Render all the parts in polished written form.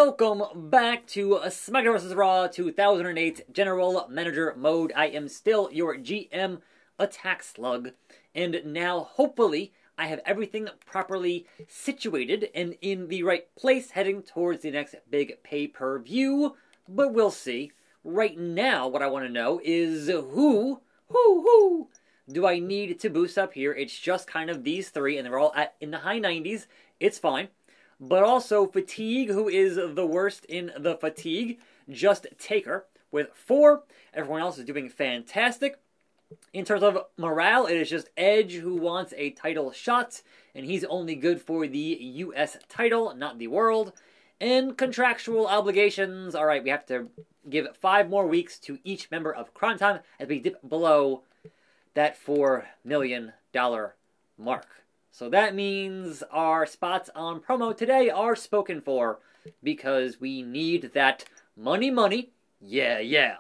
welcome back to SmackDown Vs Raw 2008 General Manager Mode. I am still your GM, Attack Slug, and now hopefully I have everything properly situated and in the right place heading towards the next big pay-per-view, but we'll see. Right now, what I want to know is who do I need to boost up here? It's just kind of these three, and they're all in the high 90s. It's fine. But also Fatigue, who is the worst in the Fatigue. Just Taker with 4. Everyone else is doing fantastic. In terms of morale, it is just Edge who wants a title shot, and he's only good for the US title, not the world. And contractual obligations, alright, we have to give 5 more weeks to each member of Crime Time as we dip below that $4 million mark. So that means our spots on promo today are spoken for, because we need that money, yeah.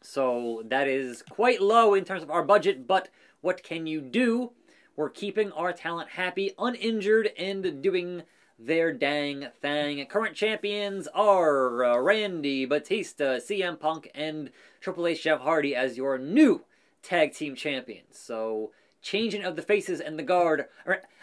So that is quite low in terms of our budget, but what can you do? We're keeping our talent happy, uninjured, and doing their dang thing. Current champions are Randy, Batista, CM Punk, and Triple H Jeff Hardy as your new tag team champions. So changing of the faces and the guard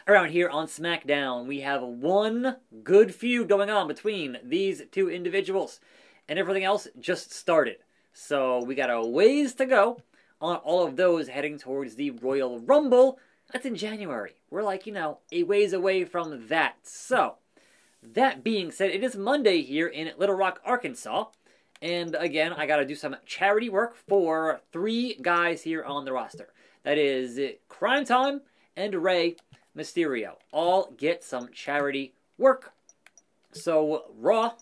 around here on SmackDown. We have one good feud going on between these two individuals, and everything else just started. So we got a ways to go on all of those heading towards the Royal Rumble. That's in January. We're like, a ways away from that. So, that being said, it is Monday here in Little Rock, Arkansas. And again, I got to do some charity work for 3 guys here on the roster. That is Crime Time and Rey Mysterio. All get some charity work. So, Raw,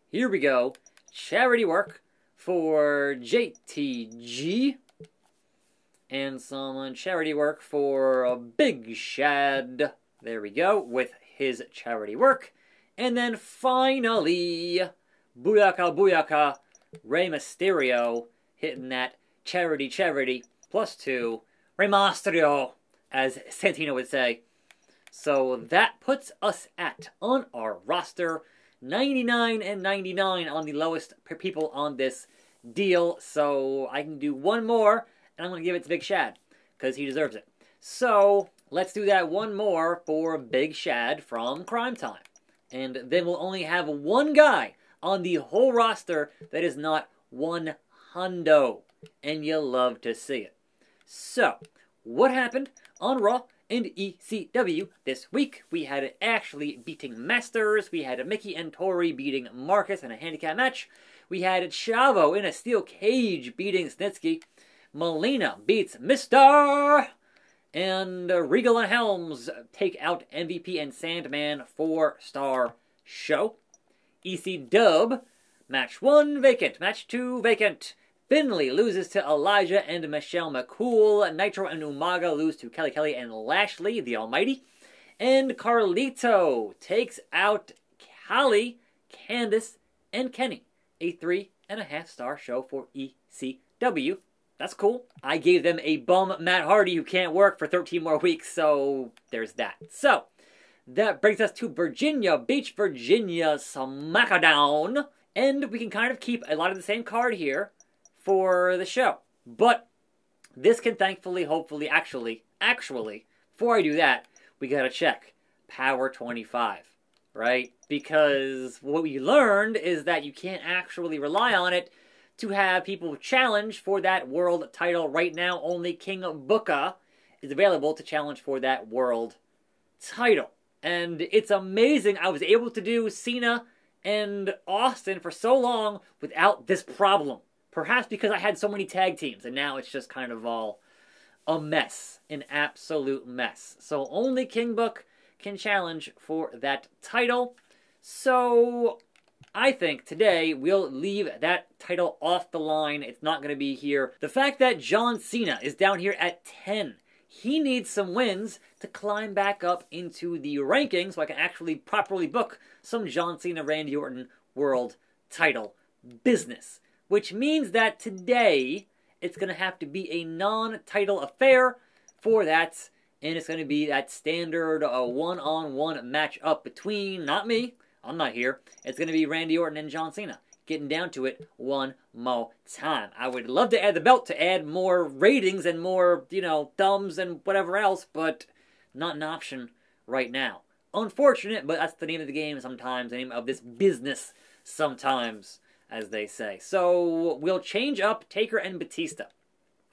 here we go. Charity work for JTG. And some charity work for Big Shad. There we go, with his charity work. And then finally, Booyaka, Rey Mysterio hitting that charity +2. Rey Mysterio, as Santino would say. So that puts us on our roster, 99 and 99 on the lowest people on this deal. So I can do one more, and I'm going to give it to Big Shad, because he deserves it. So let's do that one more for Big Shad from Crime Time. And then we'll only have one guy on the whole roster that is not one hundo. And you'll love to see it. So, what happened on Raw and ECW this week? We had Ashley beating Masters. We had Mickey and Tori beating Marcus in a handicap match. We had Chavo in a steel cage beating Snitsky. Melina beats Mr. And Regal and Helms take out MVP and Sandman 4-star show. EC Dub, match 1 vacant, match 2 vacant. Finley loses to Elijah and Michelle McCool. Nitro and Umaga lose to Kelly and Lashley, the Almighty. And Carlito takes out Callie, Candice, and Kenny. A 3.5-star show for ECW. That's cool. I gave them a bum Matt Hardy who can't work for 13 more weeks, so there's that. So, that brings us to Virginia Beach, Virginia SmackDown. And we can kind of keep a lot of the same card here for the show. But this can thankfully, hopefully, actually, before I do that, we gotta check Power 25, right? Because what we learned is that you can't actually rely on it to have people challenge for that world title. Right now, only King Booker is available to challenge for that world title. And it's amazing I was able to do Cena and Austin for so long without this problem. Perhaps because I had so many tag teams, and now it's just kind of all a mess. An absolute mess. So only King Book can challenge for that title. So I think today we'll leave that title off the line. It's not going to be here. The fact that John Cena is down here at 10, he needs some wins to climb back up into the rankings so I can actually properly book some John Cena, Randy Orton world title business. Which means that today it's going to have to be a non-title affair for that. And it's going to be that standard one-on-one matchup between, not me, I'm not here. It's going to be Randy Orton and John Cena. Getting down to it one more time. I would love to add the belt to add more ratings and more, you know, thumbs and whatever else, but not an option right now. Unfortunate, but that's the name of the game sometimes, the name of this business sometimes, as they say. So we'll change up Taker and Batista.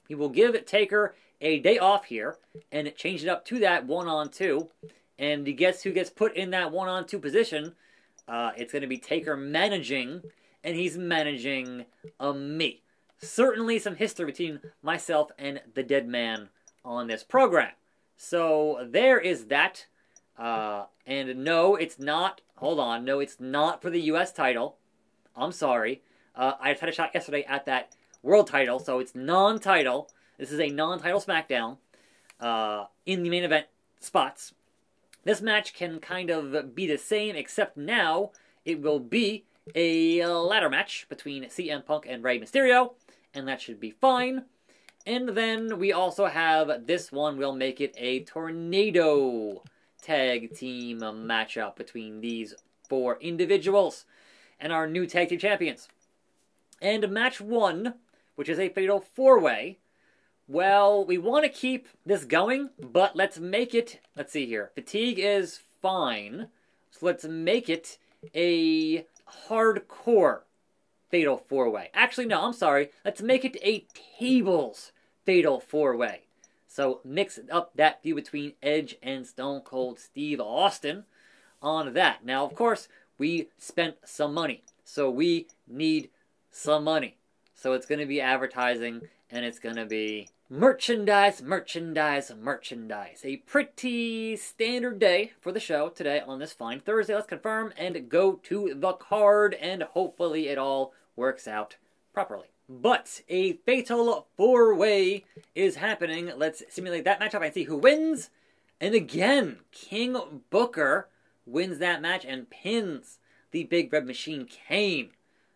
We will give Taker a day off here and change it up to that 1-on-2. And guess who gets put in that 1-on-2 position? It's going to be Taker managing, and he's managing me. Certainly some history between myself and the dead man on this program. So there is that. And no, it's not. Hold on. No, it's not for the U.S. title. I'm sorry. I had a shot yesterday at that world title, so it's non-title. This is a non-title SmackDown in the main event spots. This match can kind of be the same, except now it will be a ladder match between CM Punk and Rey Mysterio, and that should be fine. And then we also have this one. We'll make it a tornado tag team matchup between these 4 individuals and our new tag team champions. And match 1, which is a fatal 4-way. Well, we want to keep this going, but let's make it, let's see here, fatigue is fine, so let's make it a hardcore fatal 4-way. Actually, no, I'm sorry, let's make it a tables fatal 4-way. So mix up that feud between Edge and Stone Cold Steve Austin on that. Now, of course, we spent some money, so we need some money. So it's going to be advertising, and it's going to be merchandise, merchandise, merchandise. A pretty standard day for the show today on this fine Thursday. Let's confirm and go to the card, and hopefully it all works out properly. But a fatal 4-way is happening. Let's simulate that matchup and see who wins. And again, King Booker wins that match and pins the Big Red Machine Kane.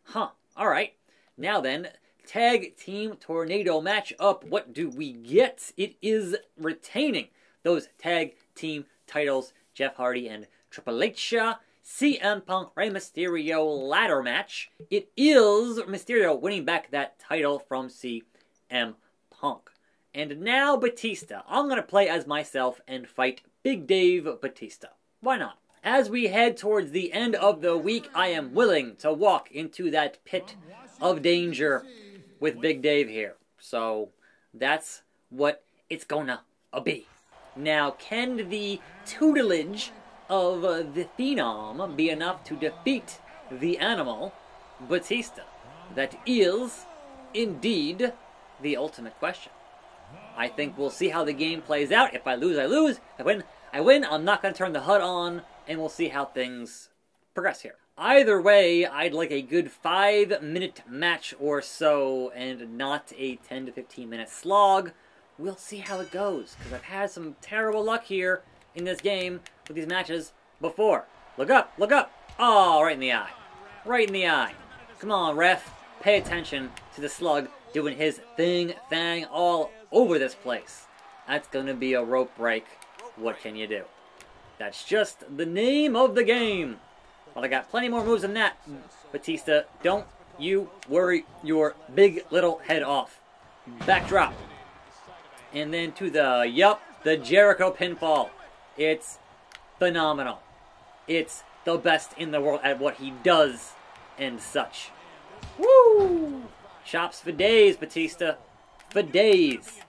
Huh, alright. Now then, tag team tornado match up. What do we get? It is retaining those tag team titles, Jeff Hardy and Triple H. CM Punk, Rey Mysterio ladder match. It is Mysterio winning back that title from CM Punk. And now Batista. I'm going to play as myself and fight Big Dave Batista. Why not? As we head towards the end of the week, I am willing to walk into that pit of danger with Big Dave here. So that's what it's gonna be. Now, can the tutelage of the Phenom be enough to defeat the animal, Batista? That is, indeed, the ultimate question. I think we'll see how the game plays out. If I lose, I lose. If I win, I win. I'm not going to turn the HUD on, and we'll see how things progress here. Either way, I'd like a good 5-minute match or so, and not a 10 to 15 minute slog. We'll see how it goes, because I've had some terrible luck here in this game with these matches before. Look up, look up. Oh, right in the eye. Right in the eye. Come on, ref. Pay attention to the slug doing his thing all over this place. That's going to be a rope break. What can you do? That's just the name of the game. Well, I got plenty more moves than that, Batista. Don't you worry your big little head off. Backdrop. And then to the Jericho pinfall. It's phenomenal. It's the best in the world at what he does and such. Woo! Chops for days, Batista. For days.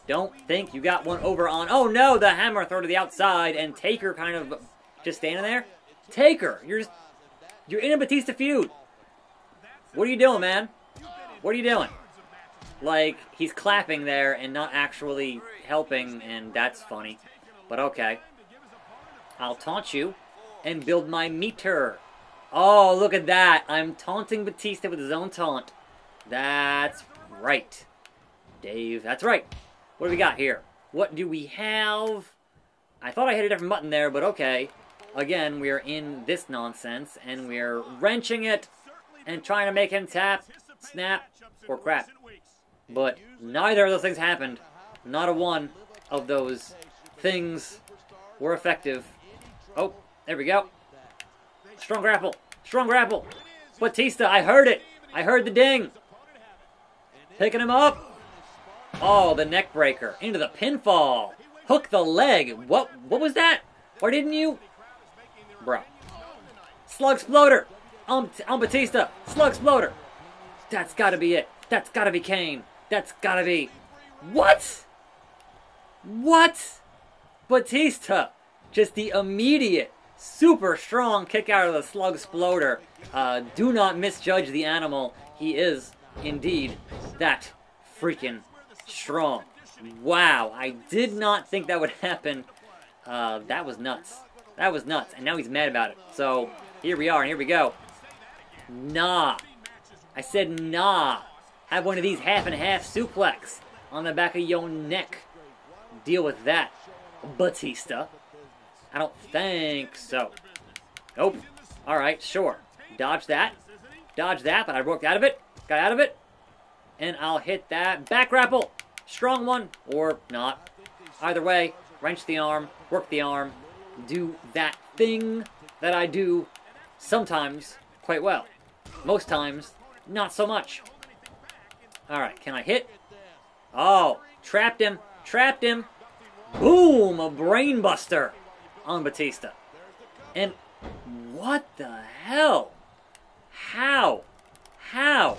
Don't think you got one over on... Oh no, the hammer throw to the outside, and Taker kind of just standing there. Taker, you're in a Batista feud. What are you doing, man? What are you doing? Like, he's clapping there and not actually helping, and that's funny. But okay. I'll taunt you and build my meter. Oh, look at that. I'm taunting Batista with his own taunt. That's right. Dave, that's right. What do we got here? What do we have? I thought I hit a different button there, but okay. Again, we're in this nonsense, and we're wrenching it and trying to make him tap, snap, or crap. But neither of those things happened. Not a one of those things were effective. Oh, there we go. Strong grapple. Strong grapple. Batista, I heard it. I heard the ding. Picking him up. Oh, the neck breaker. Into the pinfall. Hook the leg. What was that? Why didn't you? Bro. Slug Sploder. On Batista. Slug Sploder. That's gotta be it. That's gotta be Kane. That's gotta be... What? What? Batista. Just the immediate, super strong kick out of the Slug Sploder. Do not misjudge the animal. He is, indeed, that freaking strong. Wow, I did not think that would happen. That was nuts. That was nuts. And now he's mad about it. So, here we are, and here we go. Nah. I said nah. Have one of these half and half suplex on the back of your neck. Deal with that, Batista. I don't think so. Nope. Alright, sure. Dodge that. Dodge that, but I worked out of it. Got out of it. And I'll hit that back grapple. Strong one, or not. Either way, wrench the arm, work the arm, do that thing that I do sometimes quite well. Most times, not so much. Alright, can I hit? Oh, trapped him. Trapped him. Boom, a brain buster on Batista. And what the hell? How? How?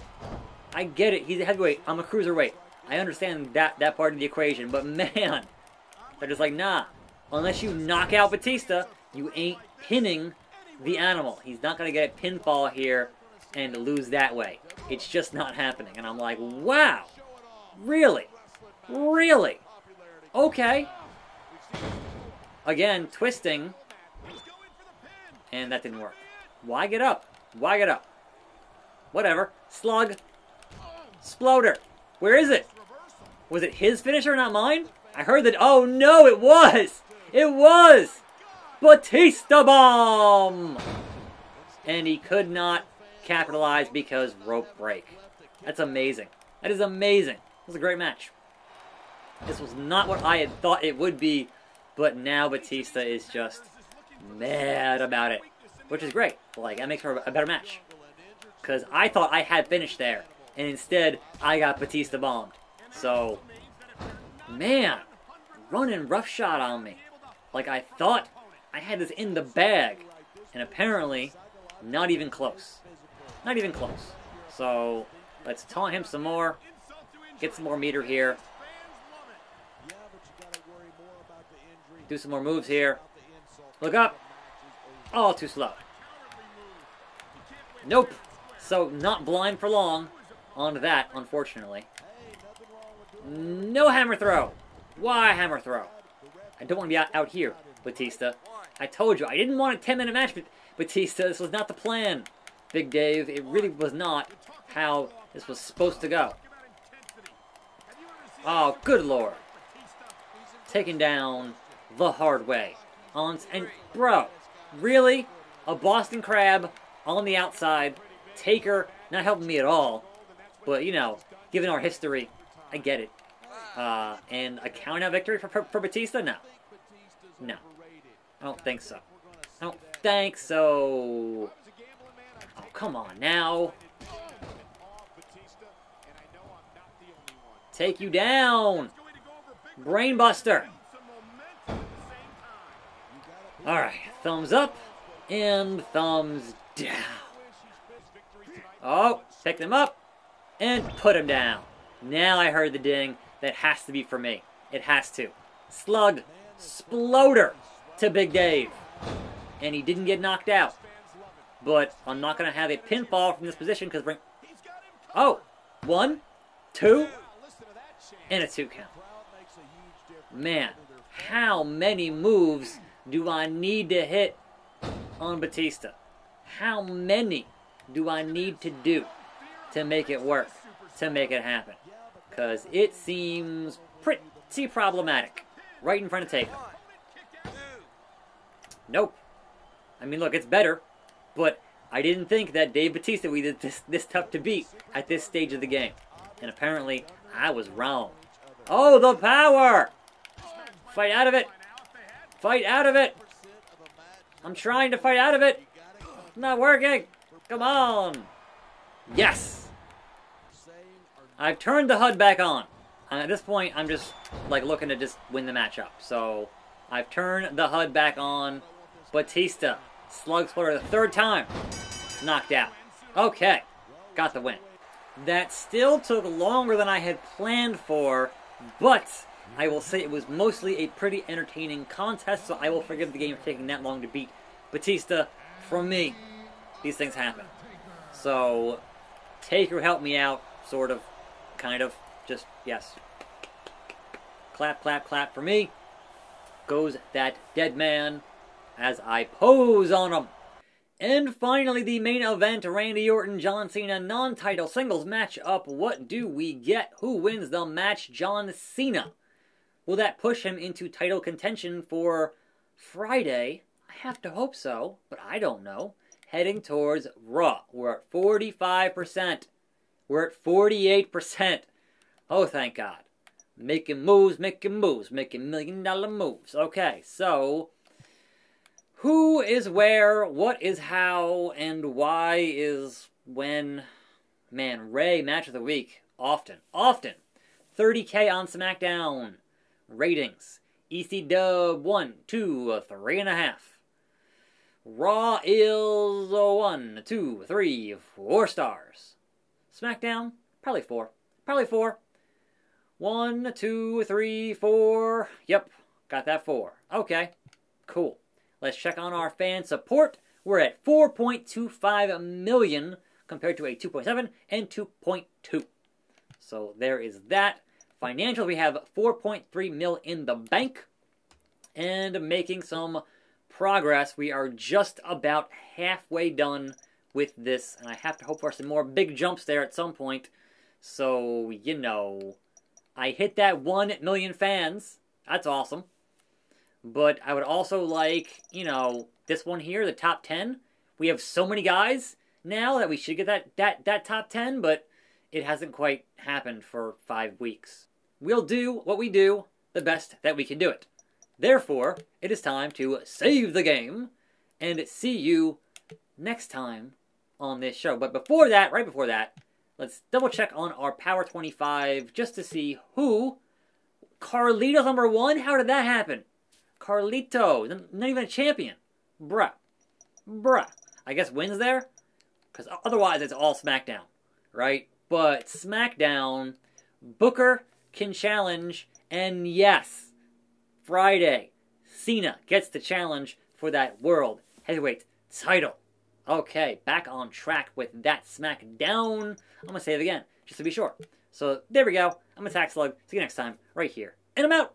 I get it. He's a heavyweight. I'm a cruiserweight. I understand that part of the equation. But man, they're just like, nah. Unless you knock out Batista, you ain't pinning the animal. He's not going to get a pinfall here and lose that way. It's just not happening. And I'm like, wow. Really? Really? Okay. Again, twisting. And that didn't work. Why get up? Why get up? Whatever. Slug. Sploder. Where is it? Was it his finisher, not mine? I heard that. Oh no, it was! It was! Batista Bomb! And he could not capitalize because rope break. That's amazing. That is amazing. It was a great match. This was not what I had thought it would be, but now Batista is just mad about it. Which is great. Like, that makes for a better match. Because I thought I had finished there, and instead, I got Batista bombed. So, man, running roughshod on me. Like, I thought I had this in the bag, and apparently, not even close. Not even close. So, let's taunt him some more. Get some more meter here. Do some more moves here. Look up. Oh, too slow. Nope. So, not blind for long on that, unfortunately. No hammer throw. Why hammer throw? I don't want to be out here, Batista. I told you, I didn't want a 10-minute match, Batista. This was not the plan, Big Dave. It really was not how this was supposed to go. Oh, good lord. Taken down the hard way. And, bro, really? A Boston Crab on the outside. Taker, not helping me at all. But, you know, given our history, I get it. And a count-out victory for Batista? No. No. I don't think so. I don't think so. Oh, come on now. Take you down. Brainbuster. Alright, thumbs up and thumbs down. Oh, picked him up and put him down. Now I heard the ding. That has to be for me. It has to. Slug Sploder to Big Dave. And he didn't get knocked out. But I'm not going to have a pinfall from this position because... Oh! 1, 2, and a 2 count. Man, how many moves do I need to hit on Batista? How many do I need to do to make it work, to make it happen? Because it seems pretty problematic. Right in front of Taker. Nope. I mean, look, it's better. But I didn't think that Dave Batista would be this tough to beat at this stage of the game. And apparently, I was wrong. Oh, the power! Fight out of it! Fight out of it! I'm trying to fight out of it! Not working! Come on! Yes! I've turned the HUD back on. And at this point, I'm just, like, looking to just win the matchup. So, I've turned the HUD back on. Batista. Slug Splitter the third time. Knocked out. Okay. Got the win. That still took longer than I had planned for, but I will say it was mostly a pretty entertaining contest, so I will forgive the game for taking that long to beat Batista. From me, these things happen. So, Taker helped me out, sort of, kind of, just, yes. Clap, clap, clap for me. Goes that dead man as I pose on him. And finally, the main event, Randy Orton, John Cena, non-title singles matchup. What do we get? Who wins the match? John Cena. Will that push him into title contention for Friday? I have to hope so, but I don't know. Heading towards Raw. We're at 45%. We're at 48%. Oh, thank God. Making moves, making moves, making $1 million moves. Okay, so who is where, what is how, and why is when? Man, Ray, match of the week. Often. 30K on SmackDown. Ratings. EC Dub 1, 2, 3.5. Raw is 1, 2, 3, 4 stars. SmackDown, probably 4. Probably 4. 1, 2, 3, 4. Yep, got that 4. Okay, cool. Let's check on our fan support. We're at 4.25 million compared to a 2.7 and 2.2. So there is that. Financials, we have 4.3 mil in the bank. And making some progress. We are just about halfway done with this. And I have to hope for some more big jumps there at some point. So, you know, I hit that 1 million fans. That's awesome. But I would also like, you know, this one here, the top 10. We have so many guys now that we should get that top 10, but it hasn't quite happened for 5 weeks. We'll do what we do the best that we can do it. Therefore, it is time to save the game and see you next time on this show. But before that, right before that, let's double check on our Power 25 just to see who. Carlito's number 1? How did that happen? Carlito, not even a champion. Bruh. I guess wins there? Because otherwise it's all SmackDown, right? But SmackDown, Booker can challenge, and yes, Friday, Cena gets the challenge for that World Heavyweight title. Okay, back on track with that SmackDown. I'm going to say it again, just to be sure. So, there we go. I'm Attack Slug. See you next time, right here. And I'm out!